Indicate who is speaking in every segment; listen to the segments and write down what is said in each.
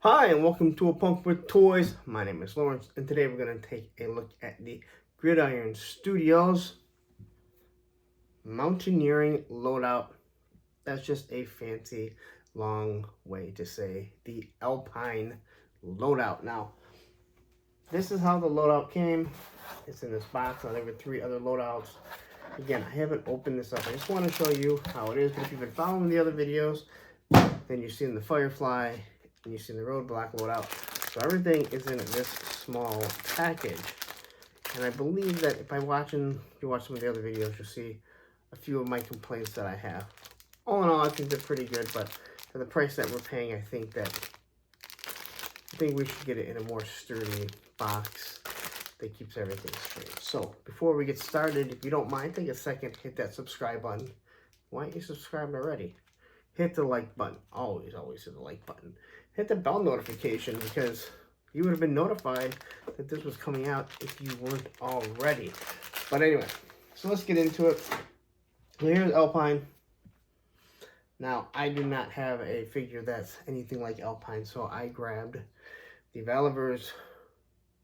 Speaker 1: Hi, and welcome to A Punk with Toys. My name is Lawrence, and today we're going to take a look at the Gridiron Studios Mountaineering Loadout. That's just a fancy, long way to say the Alpine Loadout. Now, this is how the loadout came. It's in this box. Now, there were 3 other loadouts. Again, I haven't opened this up. I just want to show you how it is. But if you've been following the other videos, then you've seen the Firefly, and you've seen the Roadblock loadout. So everything is in this small package. And I believe that if you watch some of the other videos, you'll see a few of my complaints that I have. All in all, I think they're pretty good, but for the price that we're paying, I think we should get it in a more sturdy box that keeps everything straight. So before we get started, if you don't mind, take a second, hit that subscribe button. Why aren't you subscribed already? Hit the like button. Always hit the like button. Hit the bell notification because you would have been notified that this was coming out if you weren't already. But anyway, so let's get into it. So here's Alpine. Now, I do not have a figure that's anything like Alpine, so I grabbed the Valivers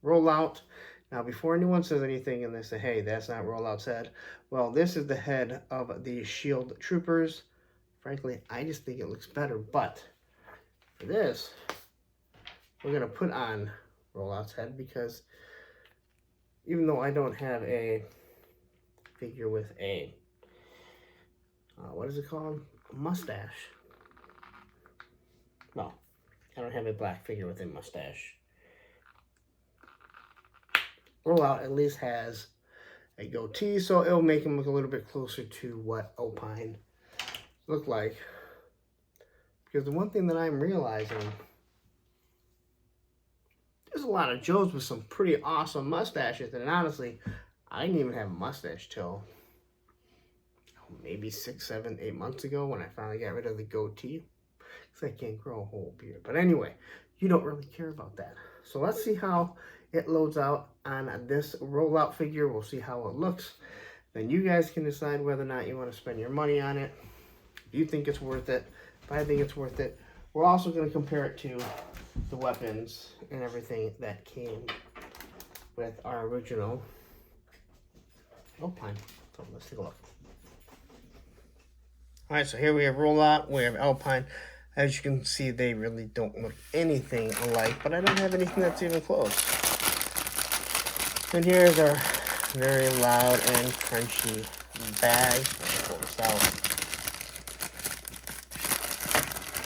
Speaker 1: Rollout. Now, before anyone says anything and they say, hey, that's not Rollout's head, well, this is the head of the Shield Troopers. Frankly, I just think it looks better, but for this, we're going to put on Rollout's head because even though I don't have a figure with a, what is it called? A mustache. Well, I don't have a black figure with a mustache. Rollout at least has a goatee, so it'll make him look a little bit closer to what Alpine look like. Because the one thing that I'm realizing, there's a lot of Joes with some pretty awesome mustaches, and honestly, I didn't even have a mustache till maybe 6, 7, 8 months ago when I finally got rid of the goatee, because I can't grow a whole beard. But anyway, you don't really care about that. So let's see how it loads out on this rollout figure. We'll see how it looks. Then you guys can decide whether or not you want to spend your money on it. If you think it's worth it, if I think it's worth it. We're also going to compare it to the weapons and everything that came with our original Alpine. So let's take a look. Alright, so here we have Rollout, we have Alpine. As you can see, they really don't look anything alike, but I don't have anything that's even close. And here's our very loud and crunchy bag. Let's pull this out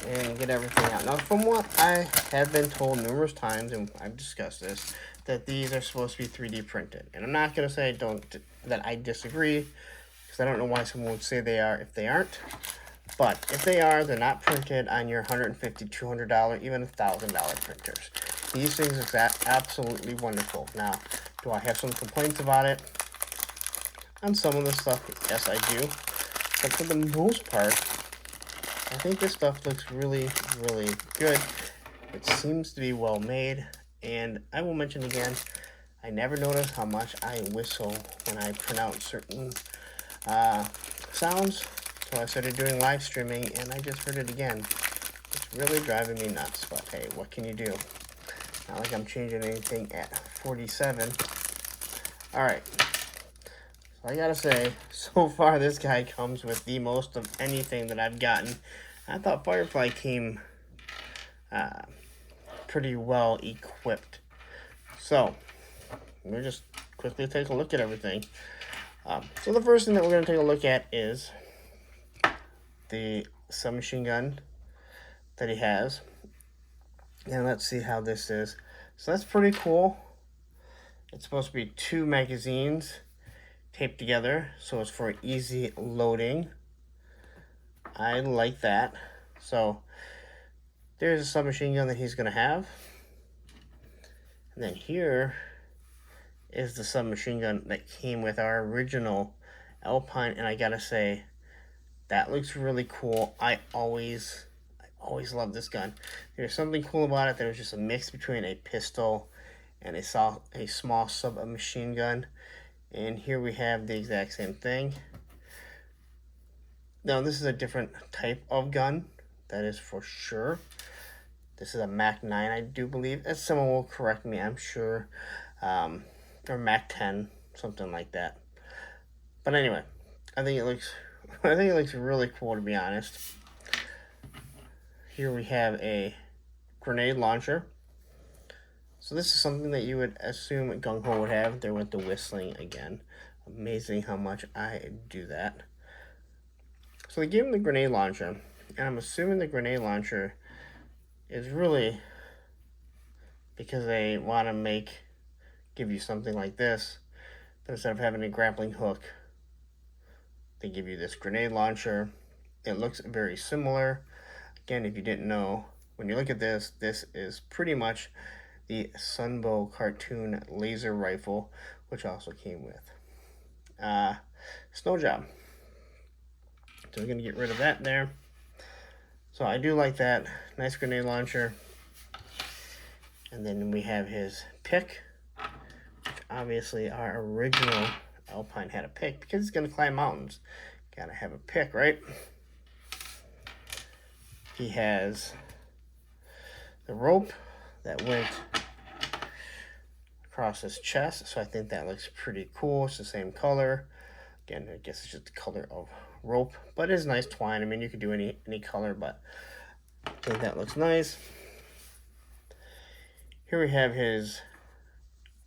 Speaker 1: and get everything out. Now, from what I have been told numerous times, and I've discussed this, that these are supposed to be 3D printed. And I'm not going to say that I disagree, because I don't know why someone would say they are if they aren't. But if they are, they're not printed on your $150, $200, even $1,000 printers. These things are absolutely wonderful. Now, do I have some complaints about it? On some of the stuff, yes, I do. But for the most part, I think this stuff looks really, really good. It seems to be well made. And I will mention again, I never notice how much I whistle when I pronounce certain sounds. So I started doing live streaming, and I just heard it again. It's really driving me nuts, but hey, what can you do? Not like I'm changing anything at 47. Alright, so I gotta say, so far this guy comes with the most of anything that I've gotten. I thought Firefly came pretty well equipped. So, we'll just quickly take a look at everything. So the first thing that we're going to take a look at is the submachine gun that he has. And let's see how this is. So that's pretty cool. It's supposed to be 2 magazines taped together, so it's for easy loading. I like that. So there's a submachine gun that he's going to have. And then here is the submachine gun that came with our original Alpine, and I gotta say, that looks really cool. I always love this gun. There's something cool about it. There's just a mix between a pistol and a small submachine gun. And here we have the exact same thing. Now, this is a different type of gun, that is for sure. This is a Mac 9, I do believe. As someone will correct me, I'm sure. Or Mac 10, something like that. But anyway, I think it looks really cool, to be honest. Here we have a grenade launcher. So this is something that you would assume Gung Ho would have. There went the whistling again. Amazing how much I do that. So they gave him the grenade launcher, and I'm assuming the grenade launcher is really because they want to give you something like this. But instead of having a grappling hook, they give you this grenade launcher. It looks very similar. Again, if you didn't know, when you look at this, this is pretty much the Sunbow cartoon laser rifle, which also came with Snow Job. So we're going to get rid of that there. So I do like that. Nice grenade launcher. And then we have his pick, which obviously our original Alpine had a pick because it's going to climb mountains. Gotta have a pick, right? He has the rope that went across his chest, so I think that looks pretty cool. It's the same color. Again, I guess it's just the color of rope, but it's nice twine. I mean, you could do any color, but I think that looks nice. Here we have his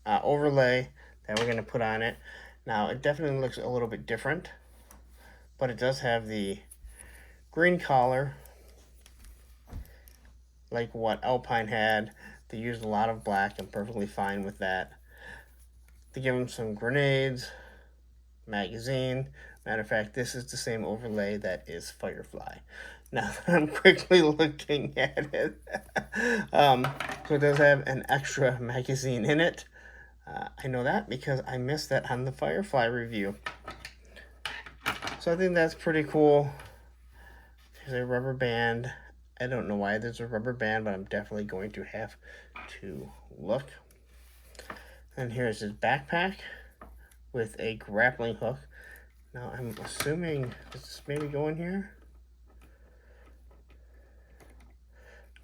Speaker 1: overlay that we're going to put on it. Now, it definitely looks a little bit different, but it does have the green collar, like what Alpine had. They used a lot of black. I'm perfectly fine with that. They give him some grenades, magazine. Matter of fact, this is the same overlay that is Firefly. Now that I'm quickly looking at it. So it does have an extra magazine in it. I know that because I missed that on the Firefly review. So I think that's pretty cool. There's a rubber band. I don't know why there's a rubber band, but I'm definitely going to have to look. And here's his backpack with a grappling hook. Now I'm assuming, does this maybe go in here?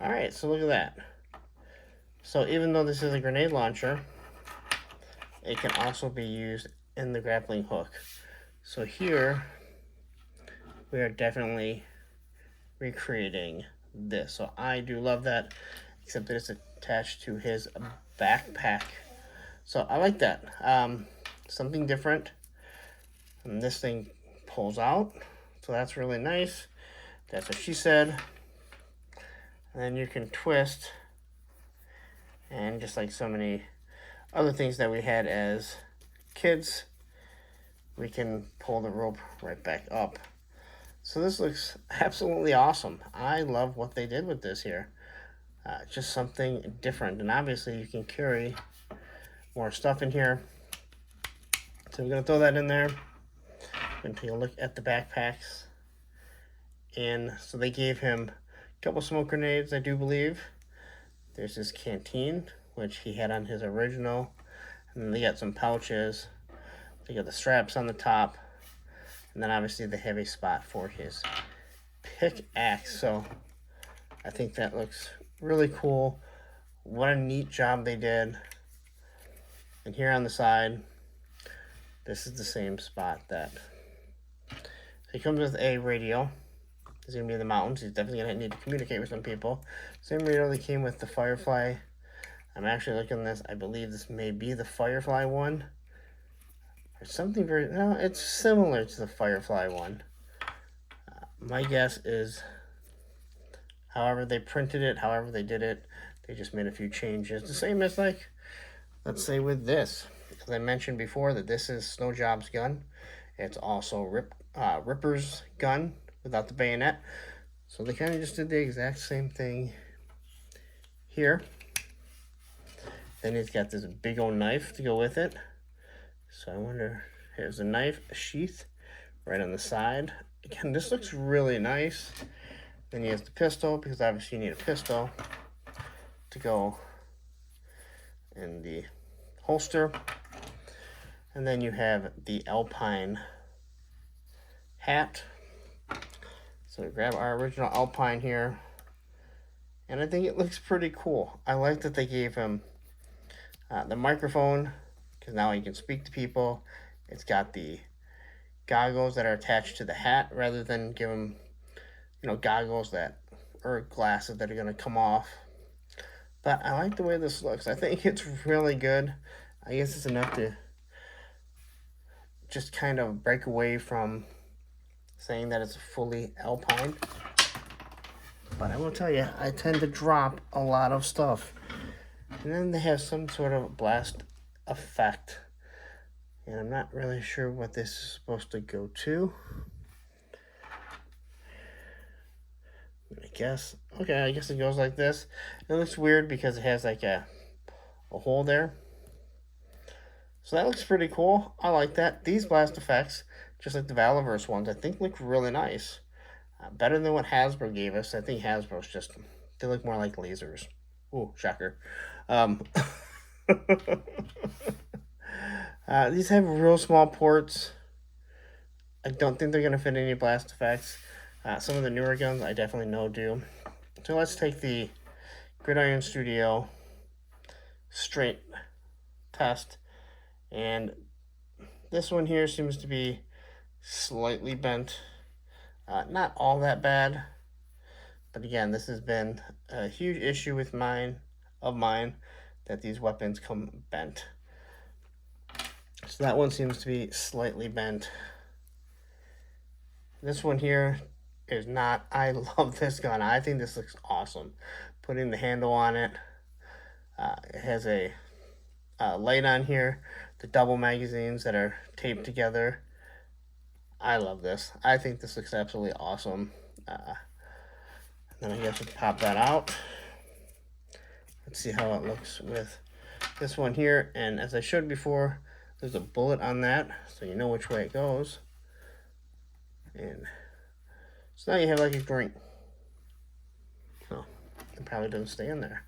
Speaker 1: Alright, so look at that. So even though this is a grenade launcher, it can also be used in the grappling hook. So here, we are definitely recreating this. So I do love that, except that it's attached to his backpack. So I like that. Something different. And this thing pulls out, so that's really nice. That's what she said. And then you can twist, and just like so many other things that we had as kids, we can pull the rope right back up. So this looks absolutely awesome. I love what they did with this here. Just something different, and obviously you can carry more stuff in here. So we're going to throw that in there. We're going to take a look at the backpacks. And so they gave him a couple smoke grenades, I do believe. There's his canteen, which he had on his original. And then they got some pouches. They got the straps on the top. And then obviously they have a spot for his pickaxe. So I think that looks really cool. What a neat job they did. And here on the side, this is the same spot that... He comes with a radio. He's going to be in the mountains. He's definitely going to need to communicate with some people. Same radio that came with the Firefly. I'm actually looking at this. I believe this may be the Firefly one. Or something very... No, it's similar to the Firefly one. My guess is, however they printed it, however they did it, they just made a few changes. The same as, like, let's say with this. As I mentioned before, that this is Snow Job's gun. It's also Ripper's gun without the bayonet. So they kind of just did the exact same thing here. Then he's got this big old knife to go with it. So I wonder, here's a knife, a sheath right on the side. Again, this looks really nice. Then he has the pistol, because obviously you need a pistol to go in the holster. And then you have the Alpine hat. So we grab our original Alpine here, And I think it looks pretty cool. I like that they gave him the microphone, because now he can speak to people. It's got the goggles that are attached to the hat rather than give him, goggles that, or glasses that are going to come off. But I like the way this looks. I think it's really good. I guess it's enough to just kind of break away from saying that it's fully Alpine. But I will tell you, I tend to drop a lot of stuff. And then they have some sort of blast effect. And I'm not really sure what this is supposed to go to. I guess. Okay, I guess it goes like this. It looks weird because it has like a hole there. So that looks pretty cool. I like that. These blast effects, just like the Valiverse ones, I think look really nice. Better than what Hasbro gave us. I think Hasbro's just, they look more like lasers. Ooh, shocker. These have real small ports. I don't think they're going to fit any blast effects. Some of the newer guns I definitely know do. So let's take the Gridiron Studio straight test. And this one here seems to be slightly bent. Not all that bad. But again, this has been a huge issue with mine, that these weapons come bent. So that one seems to be slightly bent. This one here is not. I love this gun. I think this looks awesome. Putting the handle on it. It has a light on here. The double magazines that are taped together. I love this. I think this looks absolutely awesome. Then I guess we'll pop that out. Let's see how it looks with this one here. And as I showed before, there's a bullet on that, so you know which way it goes. And so now you have like a drink. Oh, it probably doesn't stay in there.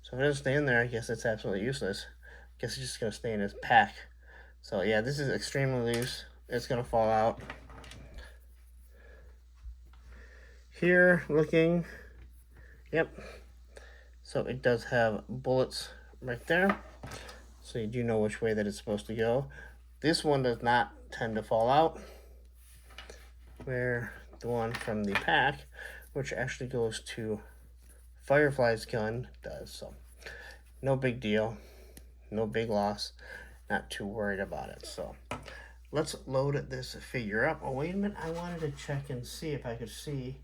Speaker 1: So if it doesn't stay in there, I guess it's absolutely useless. I guess it's just going to stay in his pack. So yeah, this is extremely loose. It's going to fall out. Here, looking, yep. So it does have bullets right there. So you do know which way that it's supposed to go. This one does not tend to fall out, where the one from the pack, which actually goes to Firefly's gun, does. So no big deal, no big loss, not too worried about it. So let's load this figure up. Oh, wait a minute, I wanted to check and see if I could see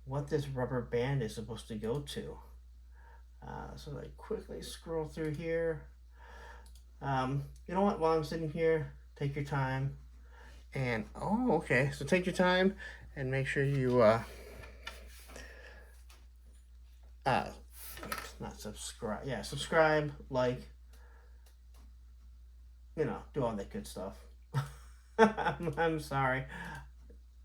Speaker 1: what this rubber band is supposed to go to. So I quickly scroll through here. You know what, while I'm sitting here, take your time. And, oh, okay, so take your time and make sure you, not subscribe, yeah, subscribe, like, do all that good stuff. I'm sorry.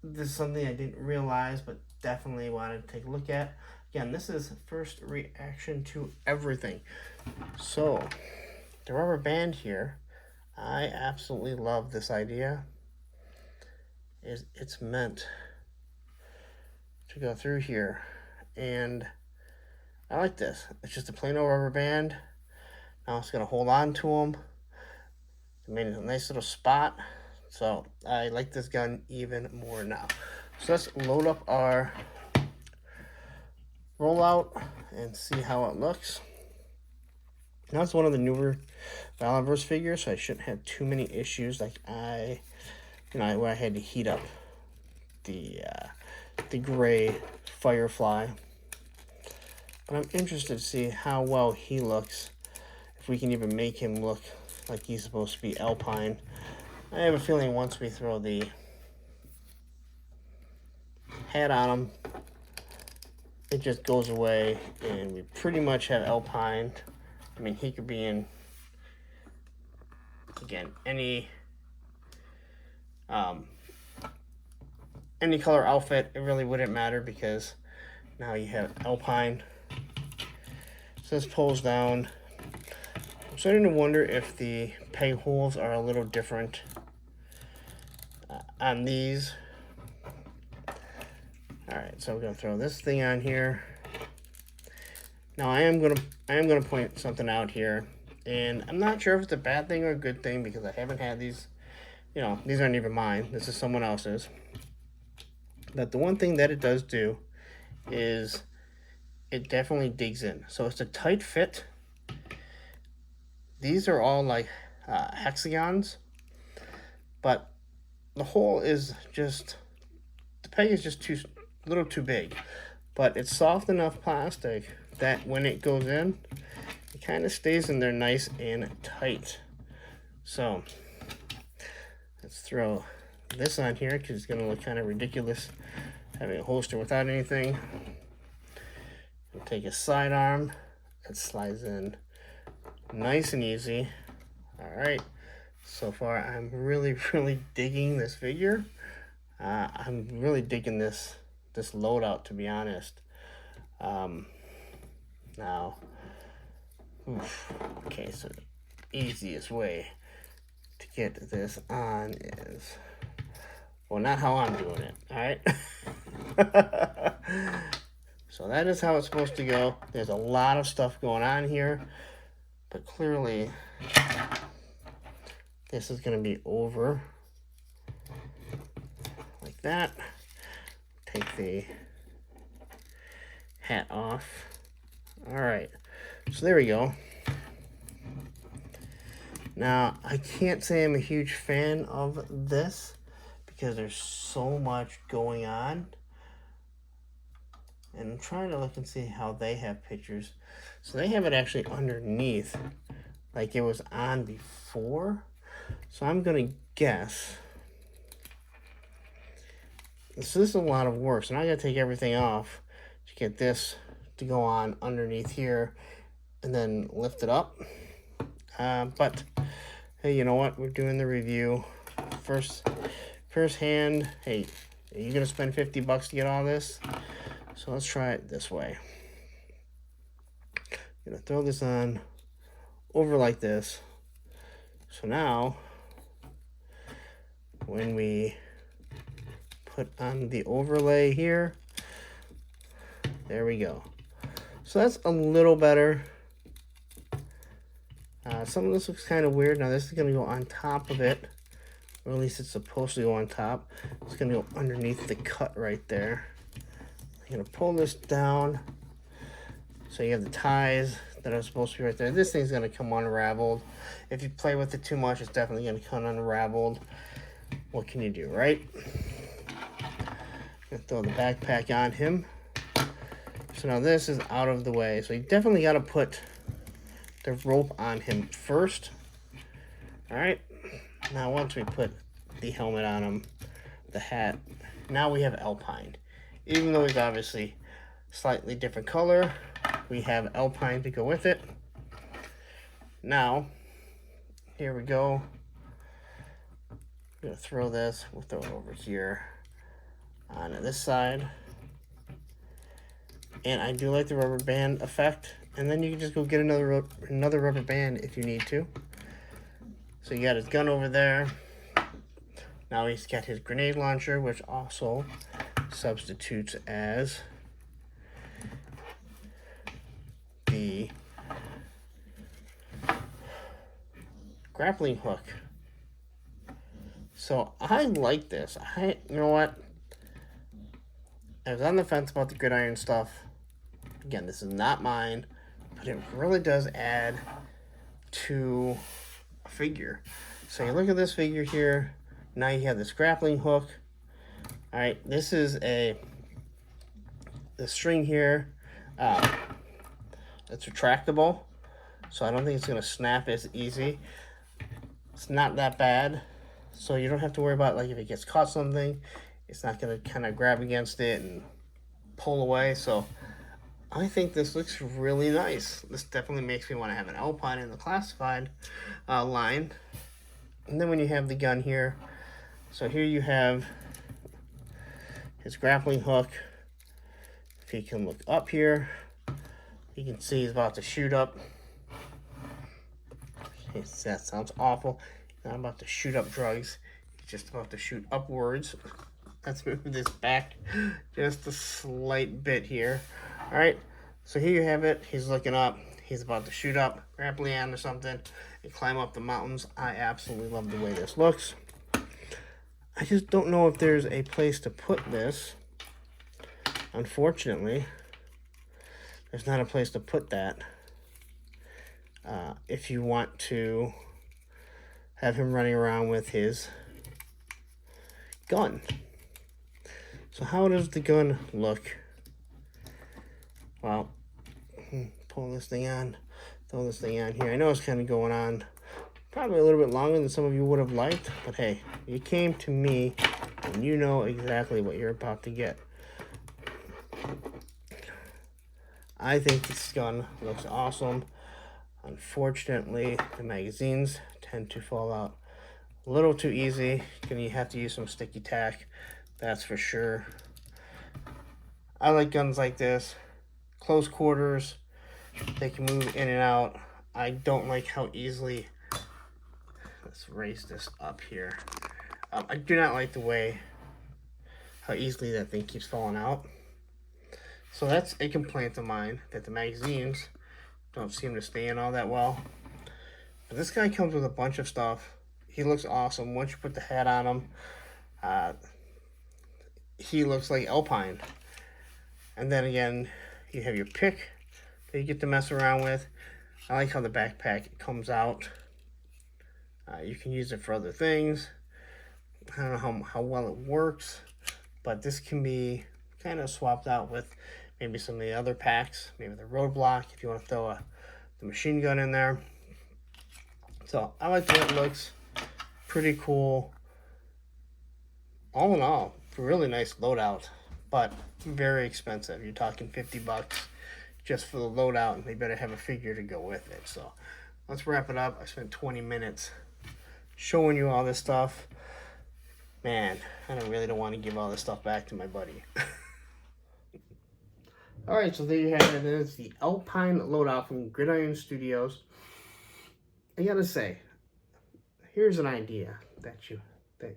Speaker 1: This is something I didn't realize, but definitely wanted to take a look at. Again, this is first reaction to everything. So, the rubber band here, I absolutely love this idea. It's meant to go through here, and I like this. It's just a plain old rubber band. Now it's gonna hold on to them. It made a nice little spot. So I like this gun even more now. So let's load up our rollout and see how it looks. Now it's one of the newer Valiverse figures, so I shouldn't have too many issues like where I had to heat up the gray Firefly. But I'm interested to see how well he looks, if we can even make him look like he's supposed to be Alpine. I have a feeling once we throw the hat on him, it just goes away and we pretty much have Alpine. I mean, he could be in, again, any color outfit. It really wouldn't matter because now you have Alpine. So this pulls down. I'm starting to wonder if the peg holes are a little different on these. Alright, so we're going to throw this thing on here. Now I am gonna point something out here, and I'm not sure if it's a bad thing or a good thing because I haven't had these. You know, these aren't even mine. This is someone else's. But the one thing that it does do is it definitely digs in. So it's a tight fit. These are all like hexagons, but the hole is just, the peg is just a little too big. But it's soft enough plastic that when it goes in, it kind of stays in there nice and tight. So let's throw this on here because it's going to look kind of ridiculous having a holster without anything. We'll take a sidearm. It slides in nice and easy. All right. So far, I'm really digging this figure. I'm really digging this loadout, to be honest. Now, okay, so the easiest way to get this on is, well, not how I'm doing it, all right? So that is how it's supposed to go. There's a lot of stuff going on here, but clearly this is going to be over like that. Take the hat off. All right, so there we go. Now, I can't say I'm a huge fan of this because there's so much going on. And I'm trying to look and see how they have pictures. So they have it actually underneath, like it was on before. So I'm going to guess. So this is a lot of work. So now I got to take everything off to get this to go on underneath here and then lift it up. But hey, you know what? We're doing the review. First hand, hey, are you going to spend $50 to get all this? So let's try it this way. I'm going to throw this on over like this. So now, when we put on the overlay here, there we go. So that's a little better. Some of this looks kind of weird. Now this is going to go on top of it, or at least it's supposed to go on top. It's going to go underneath the cut right there. I'm going to pull this down. So you have the ties that are supposed to be right there. This thing's going to come unraveled. If you play with it too much, it's definitely going to come unraveled. What can you do, right? I'm going to throw the backpack on him. So now this is out of the way. So you definitely got to put the rope on him first. All right. Now once we put the helmet on him, the hat, now we have Alpine. Even though he's obviously slightly different color, we have Alpine to go with it. Now, here we go. I'm gonna throw this, we'll throw it over here on this side. And I do like the rubber band effect. And then you can just go get another rubber band if you need to. So you got his gun over there. Now he's got his grenade launcher, which also substitutes as the grappling hook. So I like this. You know what? I was on the fence about the Gridiron stuff. Again, this is not mine, but it really does add to a figure. So you look at this figure here. Now you have this grappling hook. All right, this is the string here. It's retractable, so I don't think it's gonna snap as easy. It's not that bad, so you don't have to worry about, like, if it gets caught something, it's not gonna kind of grab against it and pull away. So I think this looks really nice. This definitely makes me want to have an Alpine in the classified line. And then when you have the gun here, so here you have his grappling hook. If you can look up here, you can see he's about to shoot up. That sounds awful. Not about to shoot up drugs. He's just about to shoot upwards. Let's move this back just a slight bit here. All right. So here you have it. He's looking up. He's about to shoot up, grappling or something, and climb up the mountains. I absolutely love the way this looks. I just don't know if there's a place to put this. Unfortunately, there's not a place to put that. If you want to have him running around with his gun. So how does the gun look? Well, pull this thing on, throw this thing on here. I know it's kind of going on probably a little bit longer than some of you would have liked, but hey, you came to me and you know exactly what you're about to get. I think this gun looks awesome. Unfortunately, the magazines tend to fall out a little too easy. You have to use some sticky tack, that's for sure. I like guns like this, close quarters. They can move in and out. I don't like how easily, let's raise this up here. I do not like the way how easily that thing keeps falling out. So that's a complaint of mine, that the magazines don't seem to stay in all that well. But this guy comes with a bunch of stuff. He looks awesome. Once you put the hat on him, he looks like Alpine. And then again, you have your pick that you get to mess around with. I like how the backpack comes out. You can use it for other things. I don't know how well it works, but this can be kind of swapped out with maybe some of the other packs, maybe the roadblock if you want to throw the machine gun in there. So I like the way it looks. Pretty cool. All in all, really nice loadout, but very expensive. You're talking 50 bucks just for the loadout, and they better have a figure to go with it. So let's wrap it up. I spent 20 minutes showing you all this stuff. Man, I really don't want to give all this stuff back to my buddy. Alright, so there you have it. It's the Alpine Loadout from Gridiron Studios. I gotta say, here's an idea that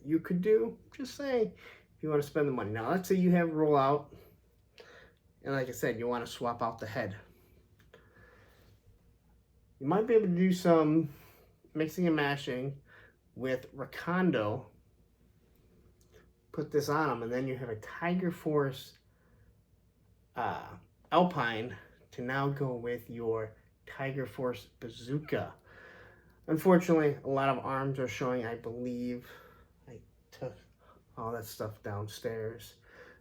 Speaker 1: you could do. Just say, if you want to spend the money. Now, let's say you have rollout, and like I said, you want to swap out the head. You might be able to do some mixing and mashing with Recondo. Put this on them, and then you have a Tiger Force Alpine to now go with your Tiger Force Bazooka. Unfortunately, a lot of arms are showing. I believe I took all that stuff downstairs,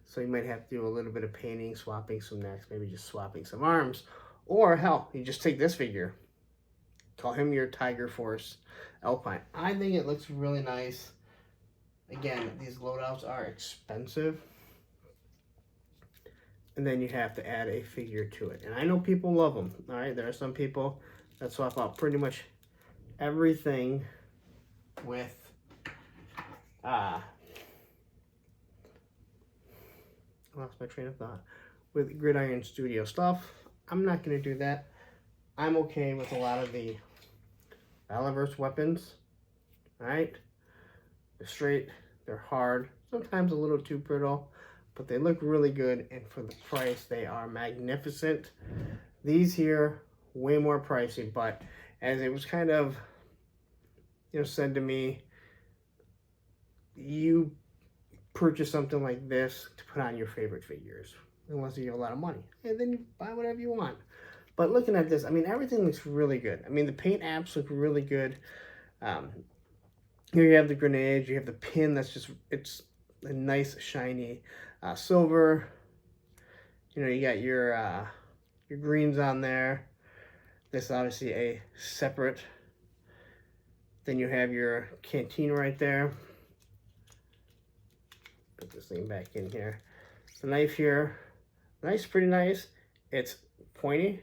Speaker 1: so you might have to do a little bit of painting, swapping some necks, maybe just swapping some arms, or hell, you just take this figure, call him your Tiger Force Alpine. I think it looks really nice. Again, these loadouts are expensive, and then you have to add a figure to it. And I know people love them, all right? There are some people that swap out pretty much everything with I lost my train of thought. With Gridiron Studio stuff. I'm not going to do that. I'm okay with a lot of the Valaverse weapons. All right? They're straight. They're hard. Sometimes a little too brittle. But they look really good. And for the price, they are magnificent. These here, way more pricey. But as it was kind of, said to me, you purchase something like this to put on your favorite figures, unless you have a lot of money, and then you buy whatever you want. But looking at this, I mean, everything looks really good. I mean, the paint apps look really good. Here you have the grenades, you have the pin that's just, it's a nice shiny silver. You got your greens on there. This is obviously a separate. Then you have your canteen right there. Put this thing back in here. The knife here, nice, pretty nice. It's pointy.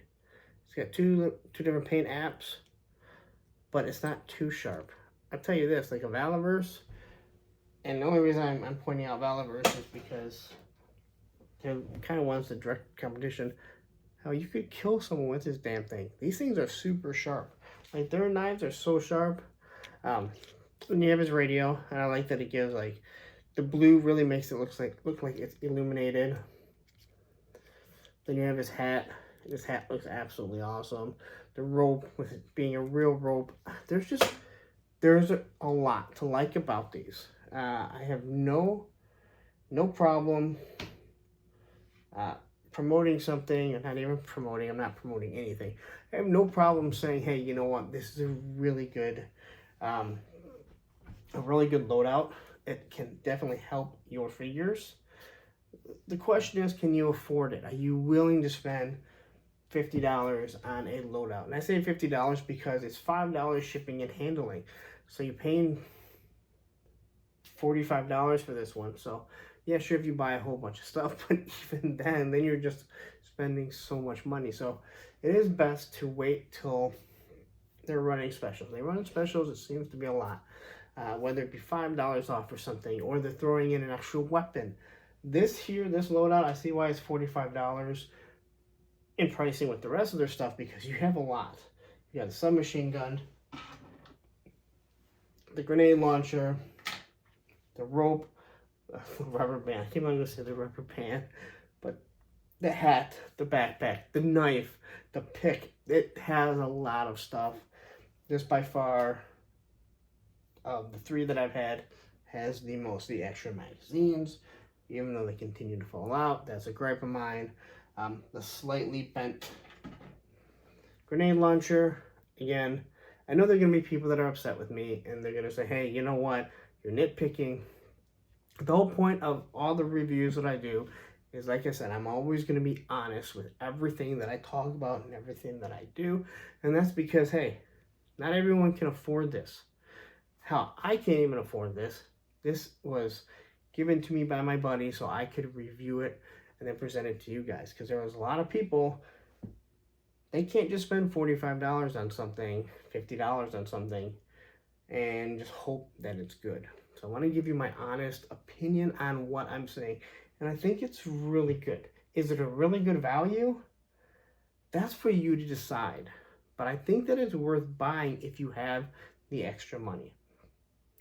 Speaker 1: It's got two different paint apps, but it's not too sharp. I'll tell you this, like a Valaverse, and the only reason I'm pointing out Valaverse is because they're kind of ones that direct competition. How you could kill someone with this damn thing. These things are super sharp. Like, their knives are so sharp. And you have his radio, and I like that it gives, like, the blue really makes it look like it's illuminated. Then you have his hat. This hat looks absolutely awesome. The rope, with it being a real rope, there's a lot to like about these. I have no problem promoting something, and not even promoting. I'm not promoting anything. I have no problem saying, hey, you know what? This is a really good loadout. It can definitely help your figures. The question is, can you afford it? Are you willing to spend $50 on a loadout? And I say $50 because it's $5 shipping and handling. So you're paying $45 for this one. So yeah, sure, if you buy a whole bunch of stuff, but even then you're just spending so much money. So it is best to wait till they're running specials. They run specials, it seems to be a lot. Whether it be $5 off or something, or they're throwing in an extra weapon. This loadout, I see why it's $45 in pricing with the rest of their stuff, because you have a lot. You got the submachine gun, the grenade launcher, the rope, the rubber band. I keep on going to say the rubber band, but the hat, the backpack, the knife, the pick. It has a lot of stuff. This by far, of the three that I've had, has the most. The extra magazines, even though they continue to fall out, that's a gripe of mine. The slightly bent grenade launcher, again, I know there are going to be people that are upset with me, and they're going to say, hey, you know what, you're nitpicking. The whole point of all the reviews that I do is, like I said, I'm always going to be honest with everything that I talk about and everything that I do, and that's because, hey, not everyone can afford this. Hell, I can't even afford this. This was given to me by my buddy so I could review it and then present it to you guys, because there was a lot of people, they can't just spend $45 on something, $50 on something, and just hope that it's good. So I want to give you my honest opinion on what I'm saying, and I think it's really good. Is it a really good value? That's for you to decide, but I think that it's worth buying if you have the extra money.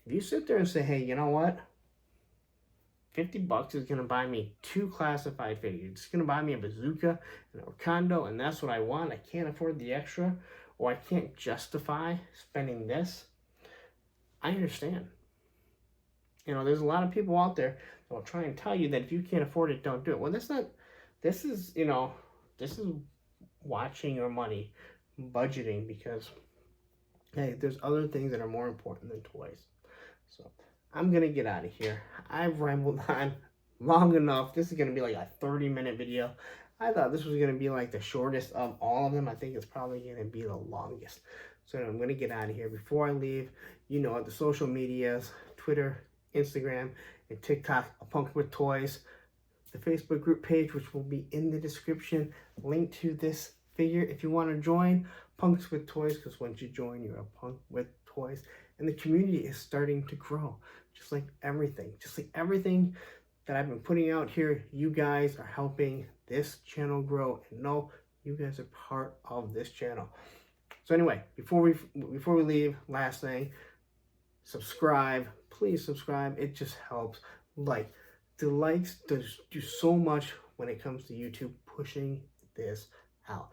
Speaker 1: If you sit there and say, hey, you know what, $50 is going to buy me 2 classified figures. It's going to buy me a bazooka and a Wakando, and that's what I want. I can't afford the extra, or I can't justify spending this. I understand. You know, there's a lot of people out there that will try and tell you that if you can't afford it, don't do it. Well, that's not, this is, you know, this is watching your money, budgeting, because, hey, there's other things that are more important than toys. So I'm going to get out of here. I've rambled on long enough. This is going to be like a 30-minute video. I thought this was going to be like the shortest of all of them. I think it's probably going to be the longest. So I'm going to get out of here. Before I leave, you know, the social medias, Twitter, Instagram, and TikTok, A Punk with Toys. The Facebook group page, which will be in the description. Link to this figure if you want to join Punks with Toys, because once you join, you're a punk with toys. And the community is starting to grow, just like everything. Just like everything that I've been putting out here, you guys are helping this channel grow. And no, you guys are part of this channel. So anyway, before we leave, last thing, subscribe. Please subscribe. It just helps. Like, the likes do so much when it comes to YouTube pushing this out.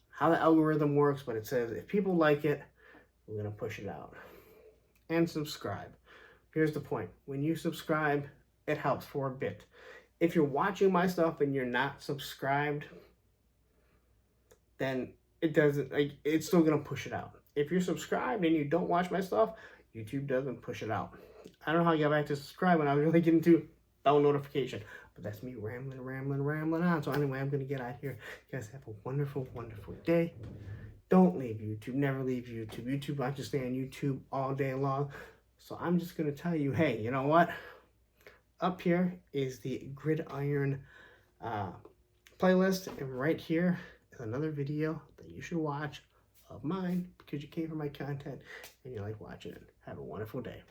Speaker 1: How the algorithm works, but it says if people like it, we're going to push it out. And subscribe. Here's the point. When you subscribe, it helps for a bit. If you're watching my stuff and you're not subscribed, then it doesn't, like, it's still going to push it out. If you're subscribed and you don't watch my stuff, YouTube doesn't push it out. I don't know how I got back to subscribe when I was really getting to bell notification. But that's me rambling on. So anyway, I'm going to get out of here. You guys have a wonderful, wonderful day. Don't leave YouTube. Never leave YouTube. YouTube, I just stay on YouTube all day long. So I'm just going to tell you, hey, you know what? Up here is the Gridiron playlist. And right here is another video that you should watch of mine, because you came for my content and you like watching it. Have a wonderful day.